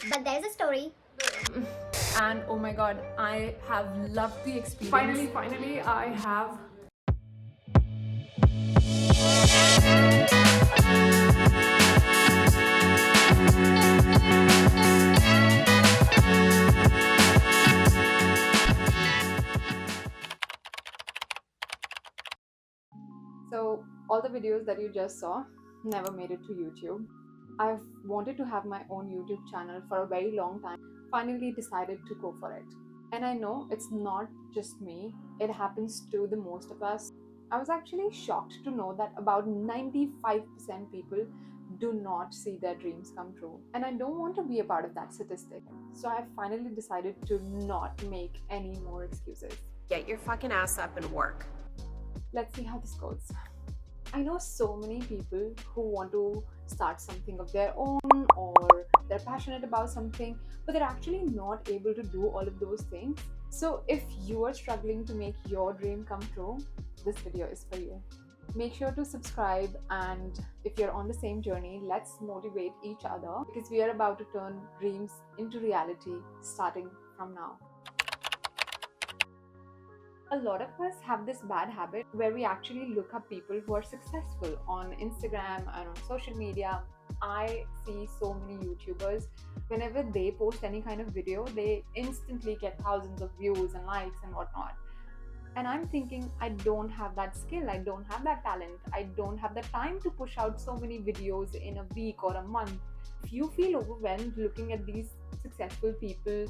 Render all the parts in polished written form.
But there's a story. And oh my god, I have loved the experience. Finally, I have. So, all the videos that you just saw never made it to YouTube. I've wanted to have my own YouTube channel for a very long time. Finally decided to go for it. And I know it's not just me, it happens to the most of us. I was actually shocked to know that about 95% people do not see their dreams come true. And I don't want to be a part of that statistic. So I finally decided to not make any more excuses. Get your fucking ass up and work. Let's see how this goes. I know so many people who want to start something of their own, or they're passionate about something, but they're actually not able to do all of those things. So if you are struggling to make your dream come true, this video is for you. Make sure to subscribe, and if you're on the same journey, let's motivate each other, because we are about to turn dreams into reality starting from now. A lot of us have this bad habit where we actually look up people who are successful on Instagram and on social media. I see so many YouTubers, whenever they post any kind of video, they instantly get thousands of views and likes and whatnot. And I'm thinking, I don't have that skill, I don't have that talent, I don't have the time to push out so many videos in a week or a month. If you feel overwhelmed looking at these successful people,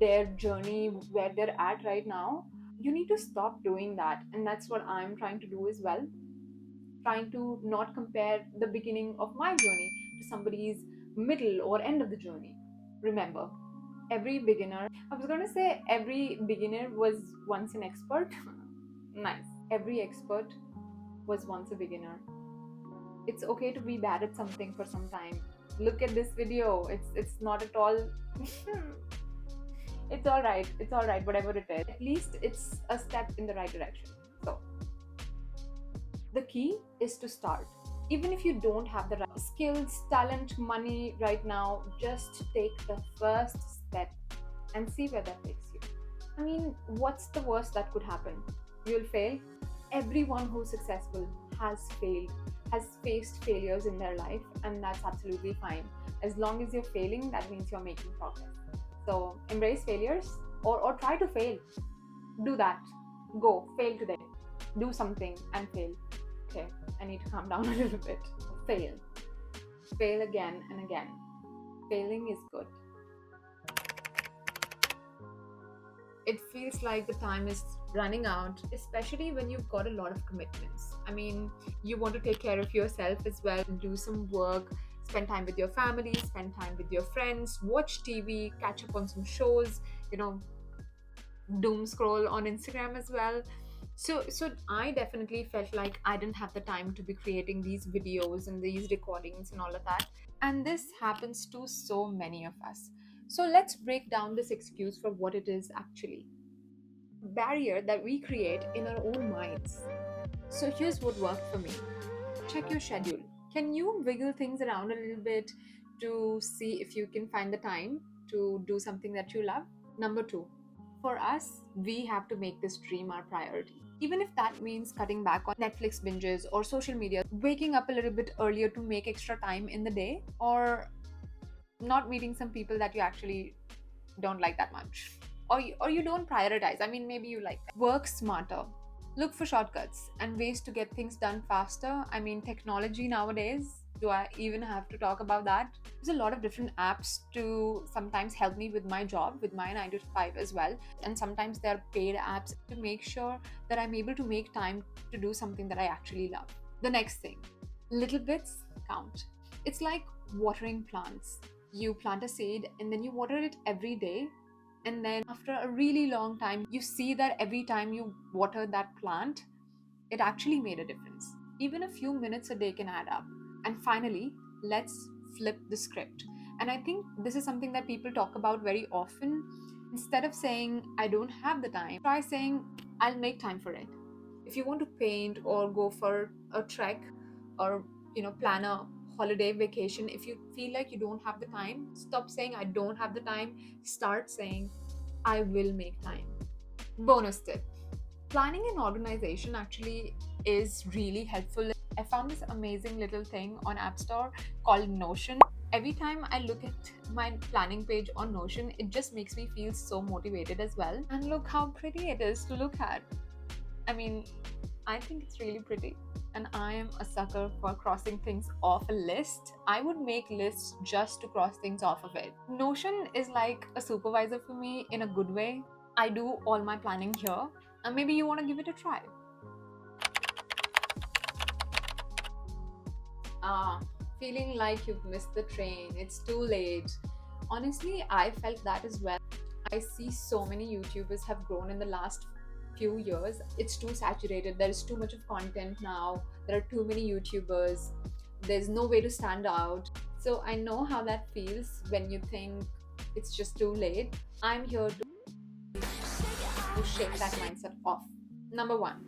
their journey, where they're at right now, you need to stop doing that. And that's what I'm trying to do as well. Trying to not compare the beginning of my journey to somebody's middle or end of the journey. Remember, every beginner, I was going to say every beginner was once an expert. Nice. Every expert was once a beginner. It's okay to be bad at something for some time. Look at this video. It's not at all it's all right. It's all right, whatever it is. At least it's a step in the right direction. So, the key is to start. Even if you don't have the right skills, talent, money right now, just take the first step and see where that takes you. I mean, what's the worst that could happen? You'll fail. Everyone who's successful has failed, has faced failures in their life, and that's absolutely fine. As long as you're failing, that means you're making progress. So embrace failures, or try to fail. Do that. Go, fail today. Do something and fail. Okay, I need to calm down a little bit. Fail. Fail again and again. Failing is good. It feels like the time is running out, especially when you've got a lot of commitments. I mean, you want to take care of yourself as well, do some work, spend time with your family, spend time with your friends, watch TV, catch up on some shows, doom scroll on Instagram as well. So I definitely felt like I didn't have the time to be creating these videos and these recordings and all of that. And this happens to so many of us. So let's break down this excuse for what it is actually. Barrier that we create in our own minds. So here's what worked for me. Check your schedule. Can you wiggle things around a little bit to see if you can find the time to do something that you love? Number two, for us, we have to make this dream our priority. Even if that means cutting back on Netflix binges or social media, waking up a little bit earlier to make extra time in the day, or not meeting some people that you actually don't like that much, or you don't prioritize. I mean, maybe you like that. Work smarter. Look for shortcuts and ways to get things done faster. I mean, technology nowadays, do I even have to talk about that? There's a lot of different apps to sometimes help me with my job, with my 9 to 5 as well. And sometimes there are paid apps to make sure that I'm able to make time to do something that I actually love. The next thing, little bits count. It's like watering plants. You plant a seed and then you water it every day, and then after a really long time you see that every time you water that plant, it actually made a difference. Even a few minutes a day can add up. And finally, let's flip the script. And I think this is something that people talk about very often. Instead of saying I don't have the time, try saying I'll make time for it. If you want to paint or go for a trek, or plan a holiday, vacation, if you feel like you don't have the time, stop saying I don't have the time. Start saying I will make time. Bonus tip: planning and organization actually is really helpful. I found this amazing little thing on App Store called Notion. Every time I look at my planning page on Notion, it just makes me feel so motivated as well. And look how pretty it is to look at. I mean, I think it's really pretty. And I am a sucker for crossing things off a list. I would make lists just to cross things off of it. Notion is like a supervisor for me in a good way. I do all my planning here, and maybe you want to give it a try. Ah, feeling like you've missed the train, it's too late. Honestly, I felt that as well. I see so many YouTubers have grown in the last few years. It's too saturated. There is too much of content now. There are too many YouTubers. There's no way to stand out. So I know how that feels when you think it's just too late. I'm here to shake that mindset off. Number one,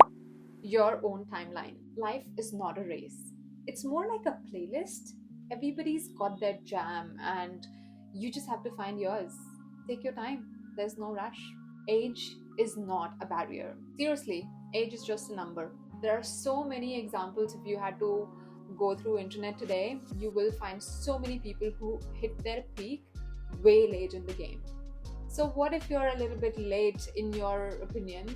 your own timeline. Life is not a race, it's more like a playlist. Everybody's got their jam, and you just have to find yours. Take your time, there's no rush. Age is not a barrier. Seriously, age is just a number. There are so many examples. If you had to go through internet today, you will find so many people who hit their peak way late in the game. So what if you're a little bit late in your opinion?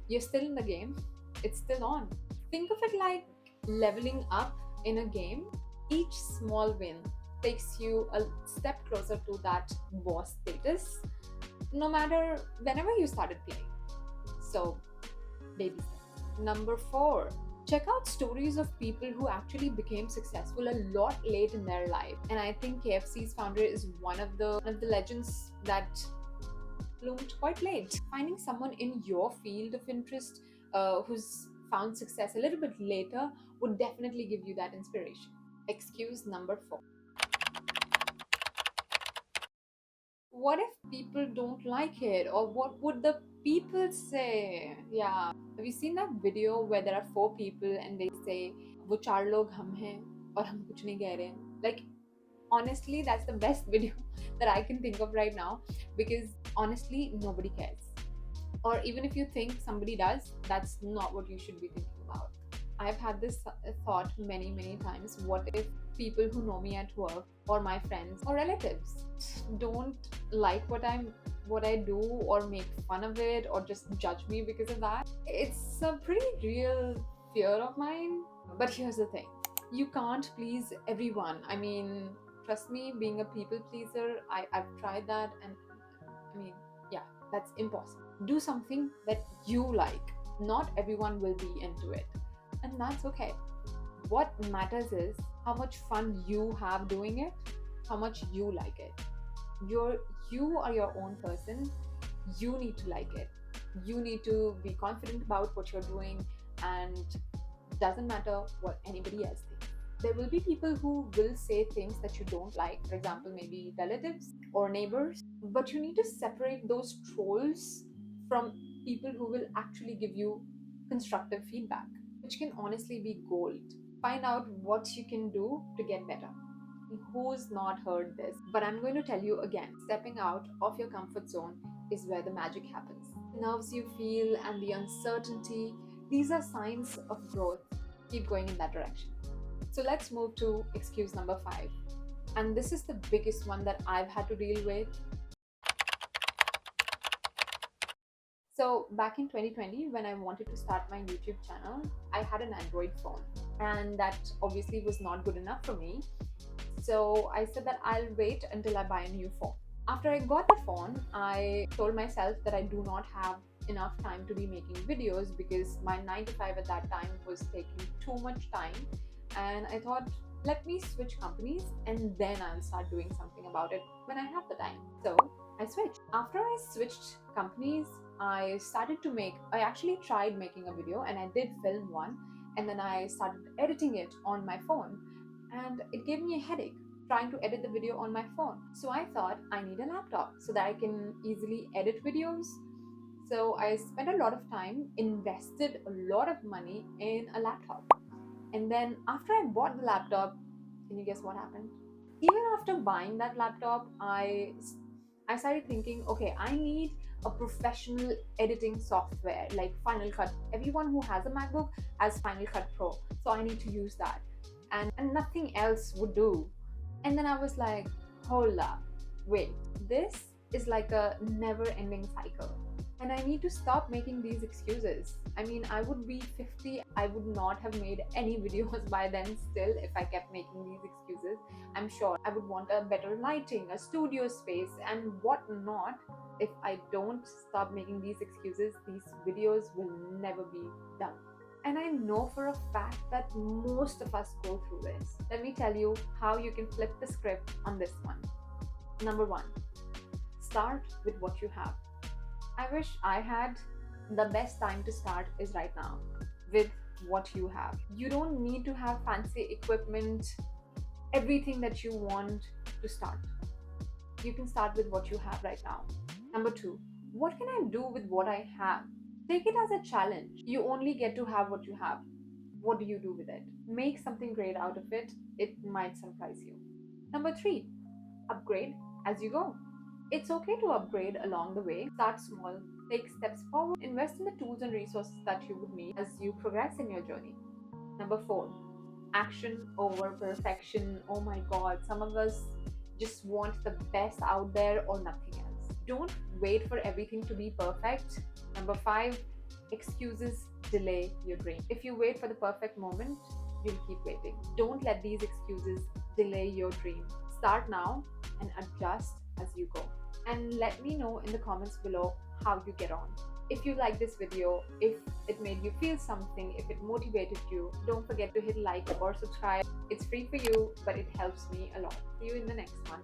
You're still in the game, it's still on. Think of it like leveling up in a game. Each small win takes you a step closer to that boss status, no matter whenever you started playing. So, baby steps. Number four, check out stories of people who actually became successful a lot late in their life. And I think KFC's founder is one of the legends that bloomed quite late. Finding someone in your field of interest who's found success a little bit later would definitely give you that inspiration. Excuse number four. What if people don't like it, or what would the people say? Yeah. Have you seen that video where there are four people and they say, वो चार लोग हम हैं और हम कुछ नहीं कह रहे हैं? Like, honestly, that's the best video that I can think of right now, because honestly, nobody cares. Or even if you think somebody does, that's not what you should be thinking about. I've had this thought many times. What if people who know me at work, or my friends or relatives, don't like what I do, or make fun of it, or just judge me because of that? It's a pretty real fear of mine. But here's the thing, you can't please everyone. I mean, trust me, being a people pleaser, I've tried that, and I mean, yeah, that's impossible. Do something that you like. Not everyone will be into it, and that's okay. What matters is how much fun you have doing it, how much you like it. You are your own person. You need to like it. You need to be confident about what you're doing, and it doesn't matter what anybody else thinks. There will be people who will say things that you don't like, for example, maybe relatives or neighbors, but you need to separate those trolls from people who will actually give you constructive feedback, which can honestly be gold. Find out what you can do to get better. Who's not heard this? But I'm going to tell you again, stepping out of your comfort zone is where the magic happens. The nerves you feel and the uncertainty, these are signs of growth. Keep going in that direction. So let's move to excuse number five. And this is the biggest one that I've had to deal with. So back in 2020, when I wanted to start my YouTube channel, I had an Android phone, and that obviously was not good enough for me. So I said that I'll wait until I buy a new phone. After I got the phone, I told myself that I do not have enough time to be making videos, because my 9 to 5 at that time was taking too much time. And I thought, let me switch companies and then I'll start doing something about it when I have the time. So I switched. After I switched companies, I actually tried making a video, and I did film one, and then I started editing it on my phone, and it gave me a headache trying to edit the video on my phone. So I thought I need a laptop so that I can easily edit videos. So I spent a lot of time, invested a lot of money in a laptop. And then after I bought the laptop, Can you guess what happened? Even after buying that laptop, I started thinking, okay, I need a professional editing software like Final Cut. Everyone who has a MacBook has Final Cut Pro, so I need to use that, and nothing else would do. And then I was like, hold up, wait, this is like a never-ending cycle. And I need to stop making these excuses. I mean, I would be 50, I would not have made any videos by then still if I kept making these excuses. I'm sure I would want a better lighting, a studio space, and whatnot. If I don't stop making these excuses, these videos will never be done. And I know for a fact that most of us go through this. Let me tell you how you can flip the script on this one. Number one, start with what you have. I wish I had. The best time to start is right now with what you have. You don't need to have fancy equipment, everything that you want to start. You can start with what you have right now. Number two, what can I do with what I have? Take it as a challenge. You only get to have what you have. What do you do with it? Make something great out of it. It might surprise you. Number three, upgrade as you go. It's okay to upgrade along the way. Start small, take steps forward, invest in the tools and resources that you would need as you progress in your journey. Number four, action over perfection. Oh my god, some of us just want the best out there or nothing else. Don't wait for everything to be perfect. Number five, excuses delay your dream. If you wait for the perfect moment, you'll keep waiting. Don't let these excuses delay your dream. Start now and adjust as you go. And let me know in the comments below how you get on. If you like this video, if it made you feel something, if it motivated you, don't forget to hit like or subscribe. It's free for you, but it helps me a lot. See you in the next one.